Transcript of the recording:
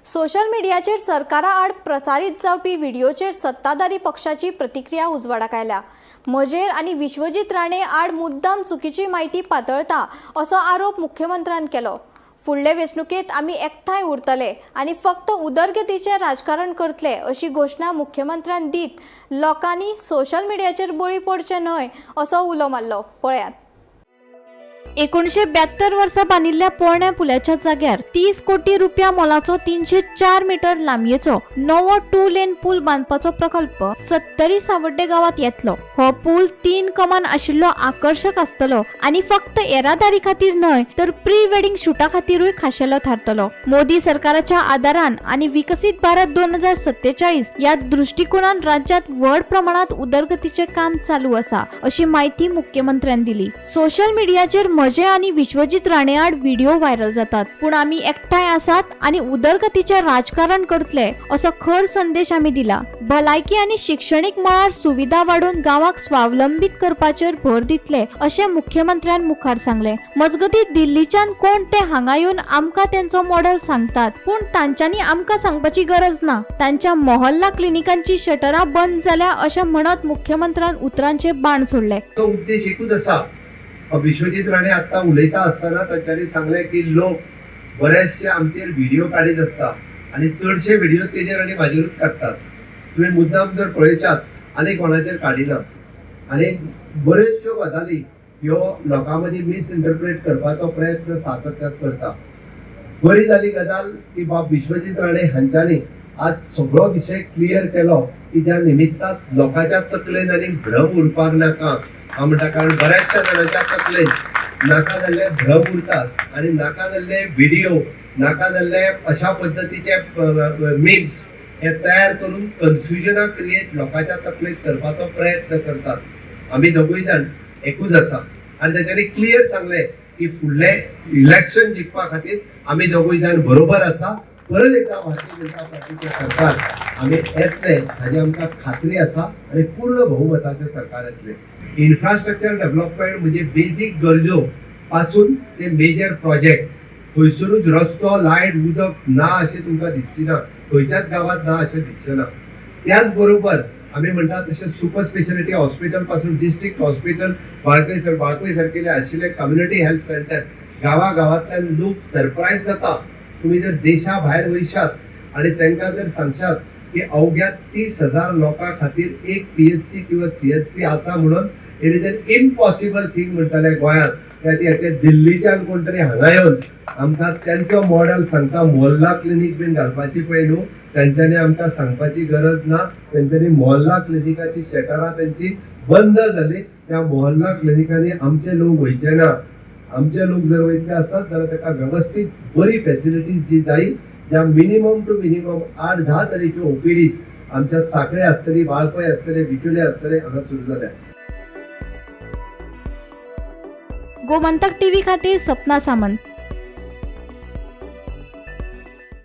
Social मीडियाचेर सरकारा आड प्रसारीत जावपी व्हिडिओचेर सत्ताधारी पक्षाची प्रतिक्रिया उजवाडाक आयल्या। म्हजेर आनी विश्वजीत राणे आड मुद्दाम चुकीची माहिती पातळटा असो आरोप मुख्यमंत्र्यान केलो। फुडले वेंचणुकेंत आमी एकठांय उरतले आनी फक्त उदरगतीचें राजकारण करतले अशी घोशणा मुख्यमंत्र्यान दीत लोकांनी सोशल मीडियाचेर बळी पडचे न्हय असो उलो मारलो। पळयात। 1972 वर्सा बांदिल्ल्या पोरण्या पुलाच्या जाग्यार 30 कोटी रुपया मोलाचो 304 मीटर लांबयेचो नवो 2 लेन पूल बांदपाचो प्रकल्प 70 सावड्डे गावात येतलो। हो पूल 3 कमान आशिल्लो आकर्षक आसतलो आनी फक्त येरादारी खातीर न्हय तर प्री वेडिंग शूटा खातीरूय खाशेलो थारतलो। मोदी सरकाराच्या आदारान आनी विकसित भारत 2047 या दृष्टिकोनान राज्यात व्हड प्रमाणात उदरगतीचे काम चालू आसा अशी माहिती मुख्यमंत्र्यान दिली। सोशल मीडियाचेर म्हजे आनी विश्वजीत राणे आड व्हिडिओ व्हायरल जातात, पूण आमी एकठांय आसात आनी उदरगतीचे राजकारण करतले असो खर संदेश आमी दिला। भलायकी आनी शिक्षणीक मळार सुविधा वाडोवन गावाक स्वावलंबीत करपाचेर भर दितले अशें मुख्यमंत्र्यान मुखार सांगले। मजगती दिल्लीच्यान कोण ते हांगा येवन आमकां तेंचो मॉडेल सांगतात, पूण तांच्यांनी आमकां सांगपाची गरज ना। तांच्या मोहल्ला क्लिनिकांची शटरां बंद जाल्या अशें म्हणत मुख्यमंत्र्यान उतरांचे बाण सोडले। तो उद्देश एकूच आसा। विश्वजीत राणे आता उलयता असताना तांच्यांनी सांगले की लोक बरेचशे आमचेर व्हिडिओ काढीत असतात आणि चडशे व्हिडिओ तेजेर आनी म्हाजेरूच काडटात। तुम्ही मुद्दाम जर पळयशात आनी कोणाचेर काडिना आनी बऱ्योचश्यो गजाली ह्यो लोकां मदीं मिसइंटरप्रेट करपाचो प्रयत्न सातत्यान करता। बरी जाली गजाल की बाब विश्वजीत राणे हांच्यांनी आज सगळो विषय क्लियर केलो की ज्या निमित्तान लोकांच्या तकलेन आनी भ्रम उरपाक नाका। म्हणटा कारण बऱ्याचशा जणांच्या तकलेन नाका जाल्ले भ्रम उरतात आणि नाका जाल्ले व्हिडिओ नाका जाल्ले अशा पद्धतीचे मीम्स हे तयार करून कन्फ्युजन क्रिएट लोकांच्या तकलेत करपाचो प्रयत्न करतात। आम्ही दोगूय जाण एकूच आसा आणि तांच्यांनी क्लियर सांगले की फुडले इलेक्शन जिखपा खातीर आम्ही दोगूय जाण बरोबर आसा। परत एकदा भारतीय जनता पार्टीचे सरकार आम्ही येतले हाची आमकां खात्री आसा आणि पूर्ण बहुमताचे सरकार येतले। इन्फ्रास्ट्रक्चर डेव्हलपमेंट म्हणजे बेसिक गरजो पासून ते मेजर प्रोजेक्ट खंयसरूच रस्तो लायट उदक ना अशें तुमकां दिसची ना, खंयच्याच गावात ना अशें दिसचें ना। त्याच बरोबर आमी म्हणटात तशें सुपर स्पेशालिटी हॉस्पिटल पासून डिस्ट्रिक्ट हॉस्पिटल बाळकय सारकेले आशिल्ले कम्युनिटी हेल्थ सेंटर गावागावांतल्यान लोक सरप्रायज जाता। तुम्ही जर देशा भायर वयशात आणि तांकां जर सांगशात की अवघ्या 30,000 लोकां खातीर एक पीएचसी किंवा सीएचसी आसा म्हणून it is an impossible thing म्हणटाले गोंयांत। त्या दिल्लीच्यान कोण तरी हांगा येवन आमकां तेंचो मॉडेल सांगता मोहल्ला क्लिनीक बीन घालपाची पळय न्हू, तेंच्यांनी आमकां सांगपाची गरज ना। तेंच्यांनी मोहल्ला क्लिनिकाची शटरां तेंची बंद जाली। त्या मोहल्ला क्लिनिकांनी आमचे लोक वयचे ना। आमचे लोक जर वयतले आसत जाल्यार ताका व्यवस्थित बरी फॅसिलिटीज जी जाय, ज्या मिनिमम टू मिनिमम 8-10 तरेच्यो ओपीडीज आमच्या साखळे आसतली, बाळपय आसतले, विचुले आसतले हांगा सुरू जाल्या। गोमंतक टीव्ही खातीर सपना सामंत।